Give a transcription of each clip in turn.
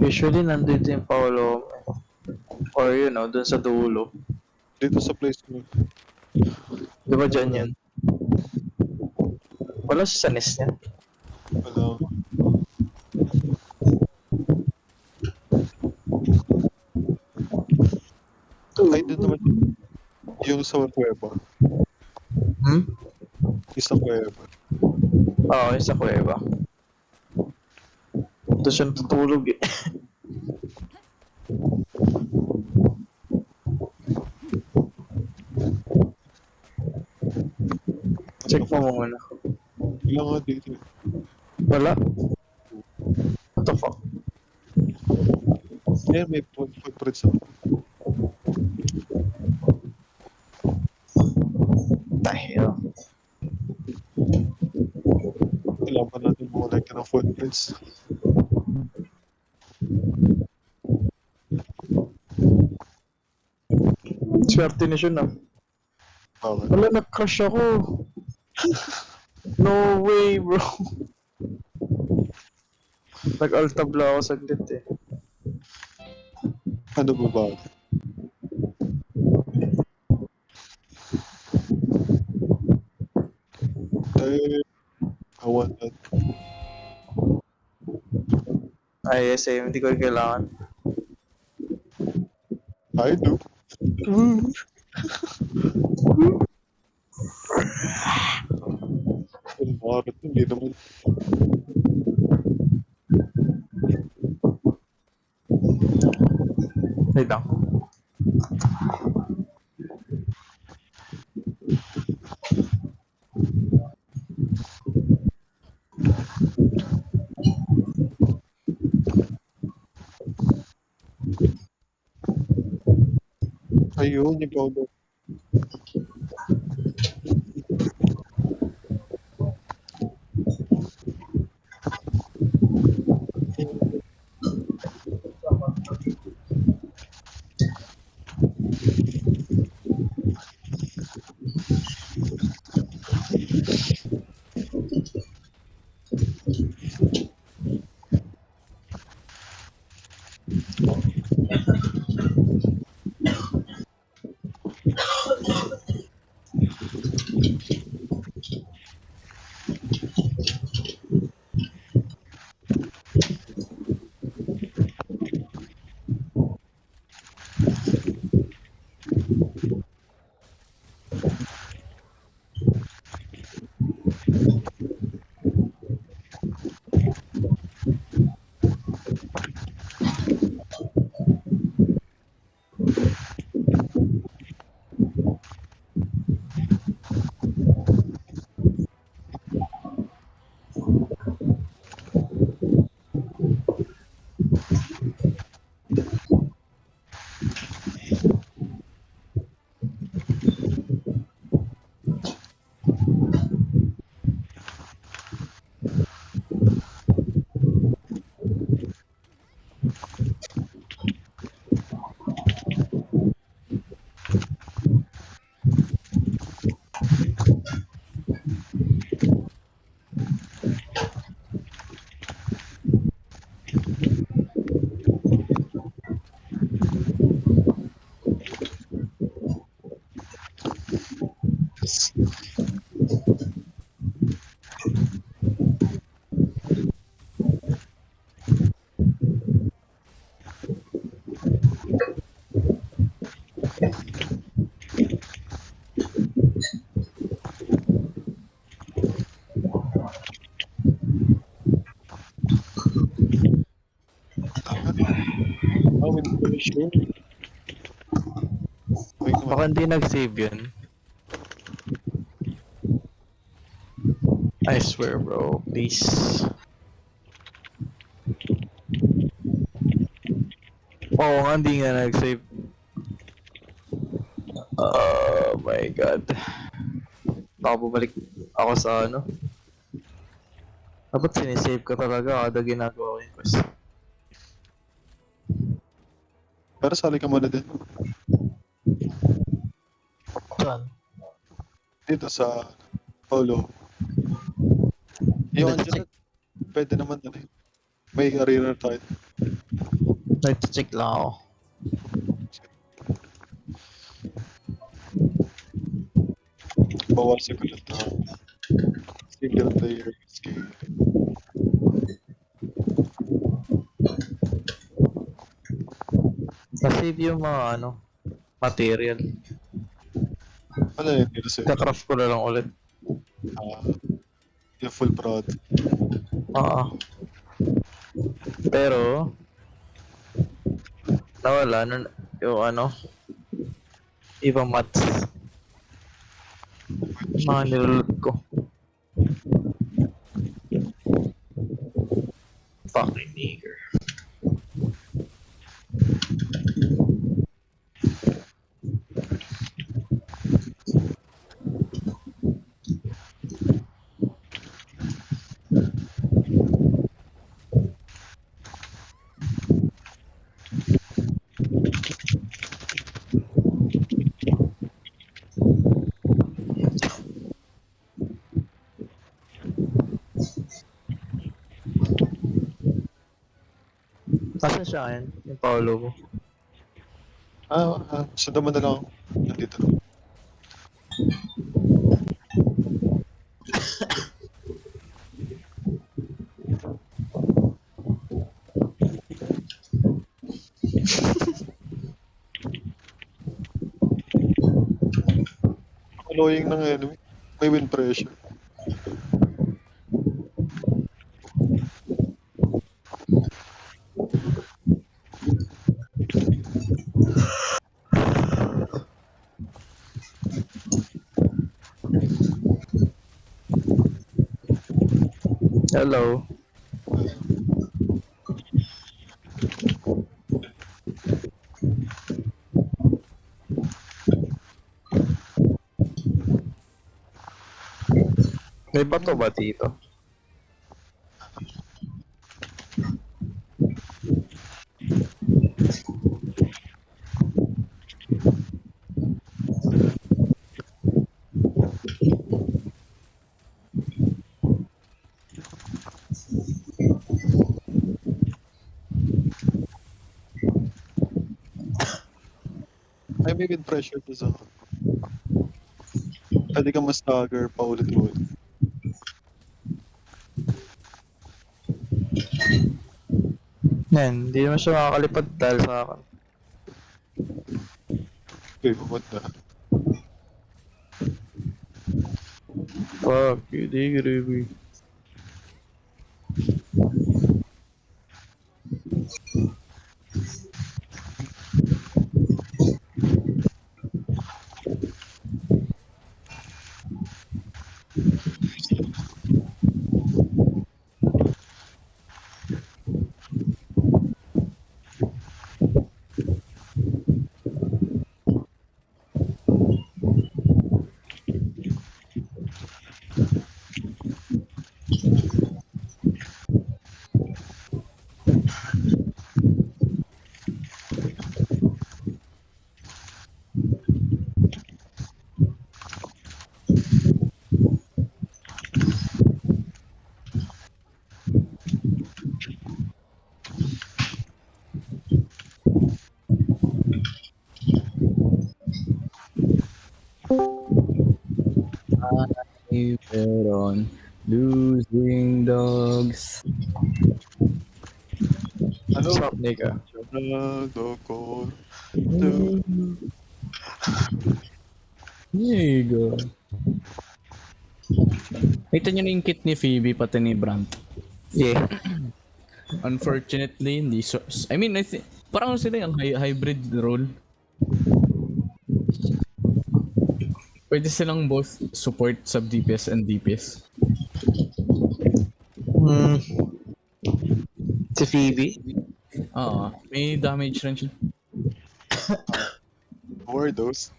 Usually, nandito yung Paolo. Or you know, dun sa dulo. Dito sa place mo. Di ba dyan yun? Wala siya sa nest niya. Wala. Ay, doon naman yung sa kuweba. Hmm? Isa kuweba. Oo, yung sa kuweba. Doon siya natutulog eh. Check mo muna. Wala nga dito. Wala? What the fuck? Eh, may footprints ako. The hell? Kailangan natin muna ng footprints. Swerte na siya na. Bakit? Wala, nag-crush ako. No way, bro. Nag-altabla ako saglit eh. Ano ba ba? Eh, awan na. Ay, yes eh, hindi ko kailangan. I do. Bakit? Hindi naman. Wait lang. Ayun, yung powder. Ah, may information. Ay, naman. Baka hindi nag-save yun. I swear, bro. Please. Oo nga, hindi nga nag-save. Oh my god. Baka bumalik ako sa ano. Dapat sinisave ko talaga kada ginagawa ko yung quest. Pero sali ka muna din. Saan? Dito sa Polo. Yung Hindi, andyan na, pwede naman na eh. May arena tayo. Wait, check lang ako. Bawasan ko lang to. Single player skill. Nasave yung mga ano, material. Ano yun? Dito sa Kakraft ko na lang ulit. yung full prod. Oo. Pero, nawala nun yung ano, ibang mats. Mga nilulot ko. Fucking nigger. Asa siya yan? Yung Paolo ko. Sundan mo na lang. Nandito na. Annoying ng enemy. May win pressure. Hello. May bato ba dito? Ay, may win pressure to sa... Pwede ka ma-stagger pa ulit-ulit. Yan, hindi naman siya makakalipad dahil sa akin. Okay, pumunta. Fuck, hindi grabe. I bet on losing dogs. Ano? What's up, nigga? Ronaldo ko. There you go. Nakita nyo na yung kit ni Phoebe pati ni Brandt. Yeah. Unfortunately, hindi so... I mean, parang sila yung hybrid role. Pwede silang both support sub DPS and DPS. Hmm. Si Phoebe? May damage rin siya. Who are those?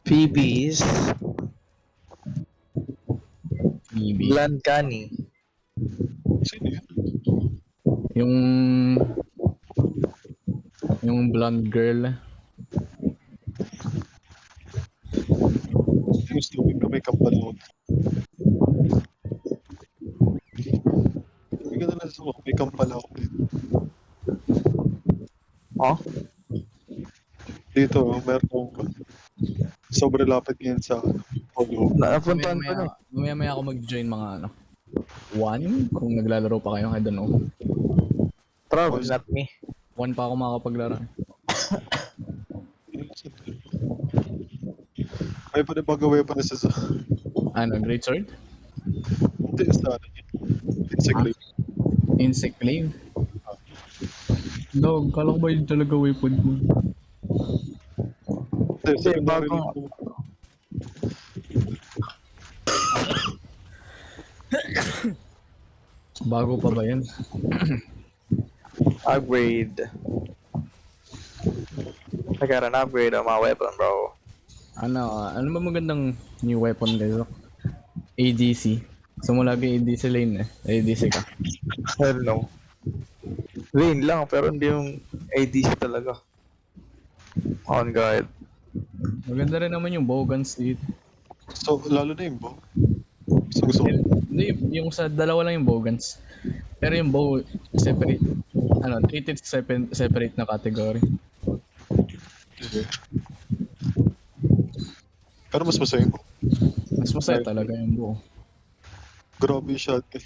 Phoebe is Phoebe. Blancani. Sino yun? Yung... Yung blonde girl. Gusto ko may kampalot. May kampala ako dito. Oh? Dito, meron akong sobrang lapit ngayon sa Polo. Napuntahan ko na eh. Mamaya ako mag-join mga ano. 1? Kung naglalaro pa kayo, I don't know. Probably not me. 1 pa ako makakapaglaro. May panibagawa pa na sa Ano, Great Sword? Hindi, sa ano yun. Insect. Insect Glaive? Dog, kala ko ba yun talaga weapon mo? Hindi, Hindi, secondary bago- yun. Bago pa ba yan? Upgrade. I got an upgrade on my weapon, bro. Ano ba magandang new weapon guys? ADC. So mo lagi ADC lane eh. ADC ka. I don't know. Lane lang, pero hindi yung ADC talaga. On guard. Maganda rin naman yung bowguns dito. So, lalo na yung bow. Gusto ko. Hindi, yung sa dalawa lang yung bowguns. Pero yung bow, separate. Ano, treated separate na category. Pero mas masaya yung bow. Mas masaya talaga yung bow. Grabe yung shotgun.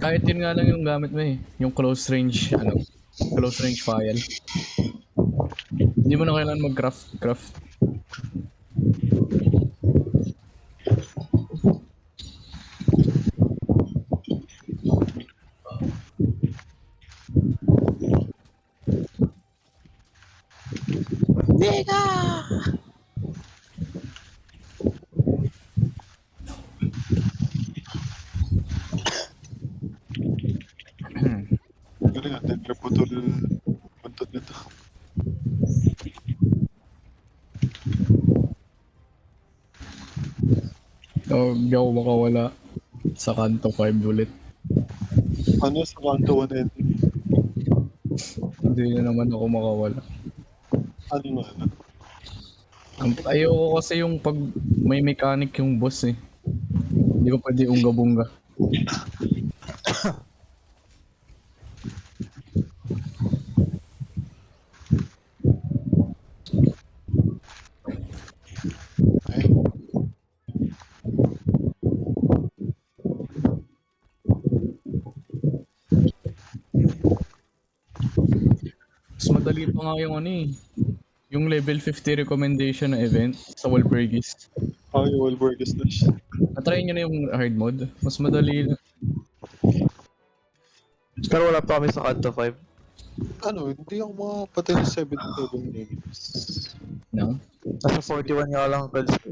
Kahit yun nga lang yung gamit mo eh. Yung close range, close range file. Hindi mo na kailangan mag-craft. Galing natin, reputol buntot nito. So, di ako makawala sa kanto 5 ulit. Ano sa kanto 1 end? Hindi na naman ako makawala. Ano na? Ayoko kasi yung pag may mechanic yung boss eh. Hindi ko pwede unga-bunga. Ay, Mas madali pa nga yung ano eh. Yung level 50 recommendation na event sa Walpurgis. yung Wahlberg is dash. Na-try nyo na yung hard mode. Mas madali na. Pero wala pa kami sa Kanto 5. Ano, hindi ako makapatay ng 77 minutes. No? Nasa 41 nga lang kills ko.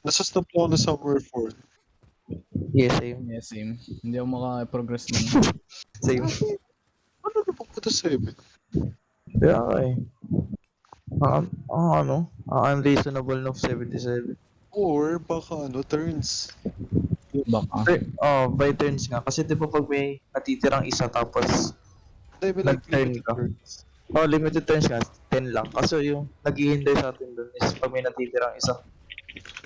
Nasa stop lang ako na Summer 4. Yeah, same. Yeah, same. Hindi ako maka-progress nun. Same. Ano na pagpunta 7? Kaya nga eh. Ang unreasonable of 77. Or baka turns. Baka. By turns nga. Kasi di ba pag may natitirang isa tapos Hindi, may Nag-turn limited ka. turns. limited turns nga, 10 lang. Kaso yung naghihintay sa atin dun is pag may natitirang isa.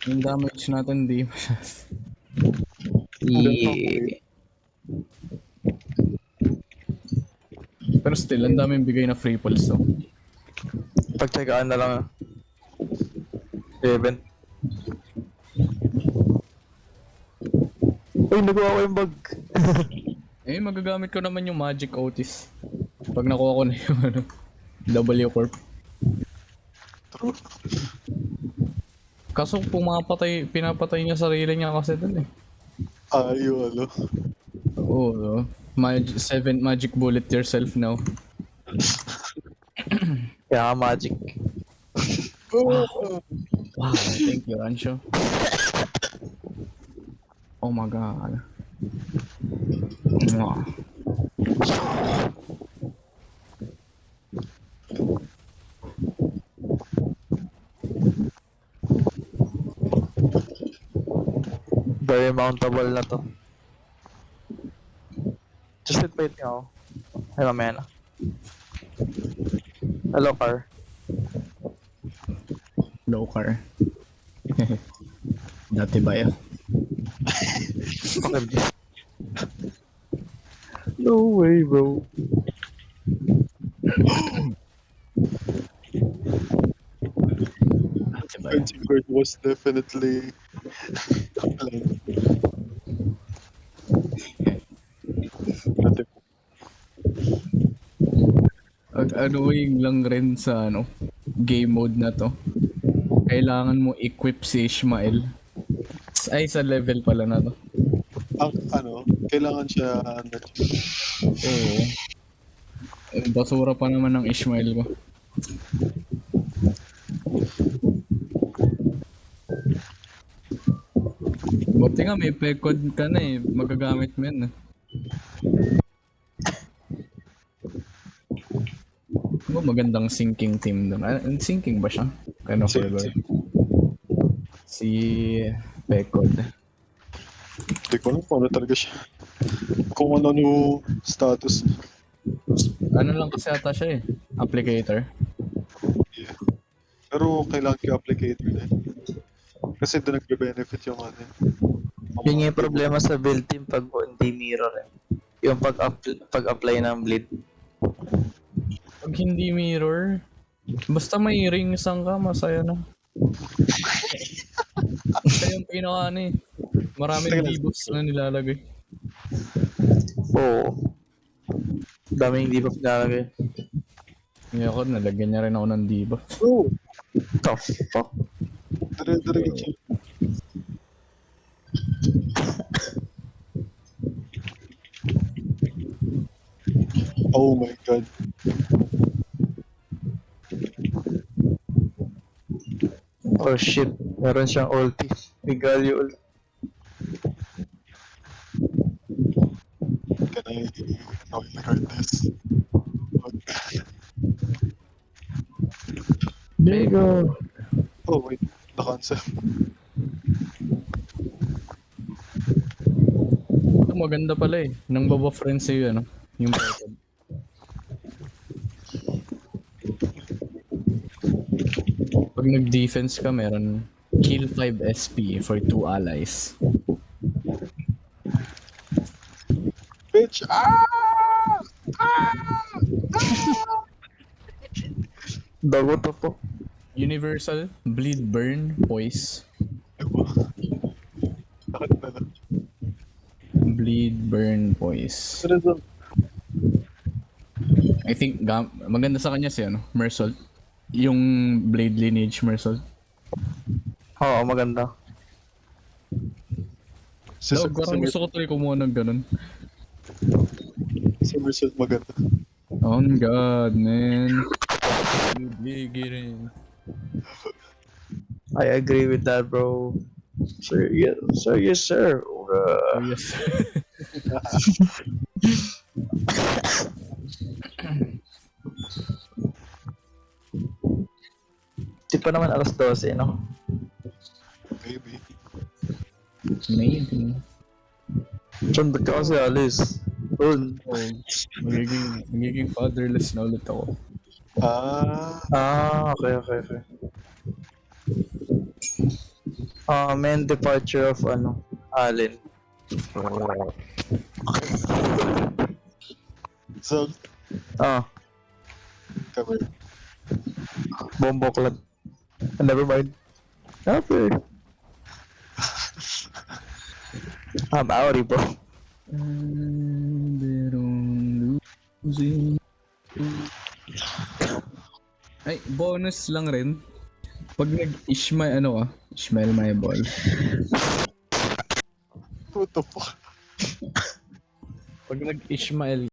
Yung damage natin di masyas. Yeah. Pero still, ang daming bigay na free pulse to. Pagtsagaan na lang. 7. Uy, nagawa ko yung bug. Eh, magagamit ko naman yung Magic Otis. Pag nakuha ko na yung W Corp. True. Kaso pinapatay niya sarili niya kasi dun eh. Yung Oo, no? 7 magic bullet yourself now. Kaya nga magic. Wow, thank you, Rancho. Oh my god. Mwah. Very mountable na to. Just wait nga ako. Ay, mamaya na. Hello, car. Low car. Dati ba yun? No way, bro. Diba? Fencing court was definitely a plan. Dati po. Annoying lang rin sa game mode na to. Kailangan mo equip si Ishmael. Ay, sa level pala na to. Kailangan siya, Oo. Basura pa naman ng Ishmael ko. Buti nga may pekod ka na eh. Magagamit mo yan eh. Magandang sinking team doon. Sinking ba siya? Ano Si- forever? Si Pekod. Hindi ko alam kung ano talaga siya. Kung ano status. Ano lang kasi ata siya eh. Applicator. Yeah. Pero kailangan ko applicator na. Kasi doon nagbe-benefit yung ano. Yun yung problema sa build team pag hindi mirror eh. Yung pag-apply ng bleed. Pag hindi mirror, basta may rings ang ka, masaya na. Siya yung pinaka ano eh. Maraming debuffs na nilalagay. Oo. Daming di ba pinalagay. Ngayon ako, nalagyan niya rin ako ng debuff. Oh! Tough. Fuck. Dire-diretso. Oh my god. Oh shit. Meron siyang ulti. May Galio ulti. Can I hurt this? Bigo. Oh wait, the concept. Ito maganda pala eh. Nang babuff rin sa'yo yung Pekod. Pag nag-defense ka, meron kill 5 SP for 2 allies. Bitch! Dago to po. Universal, bleed, burn, poise. Diba? Bakit na lang? Bleed, burn, poise. Pero so, I think maganda sa kanya si Mersault. Yung blade lineage Mersault. Oo, maganda. si No, parang gusto ko tuloy kumuha ng ganun. Mersault maganda. Oh my god, man. Biggie rin. I agree with that, bro. Sir, yes, sir, yes, sir. Oh, yes. Di pa naman alas 12, no? Maybe. Maybe. John, ba't ka kasi alis? Doon. Oh, magiging fatherless na ulit ako. Okay. Main departure of Allen. So, come here. Bomboklat. Never mind. Okay. I'm outie, bro. Ay, bonus lang rin. Pag nag-Ishmael, Ishmael my ball. What the fuck? Pag nag-Ishmael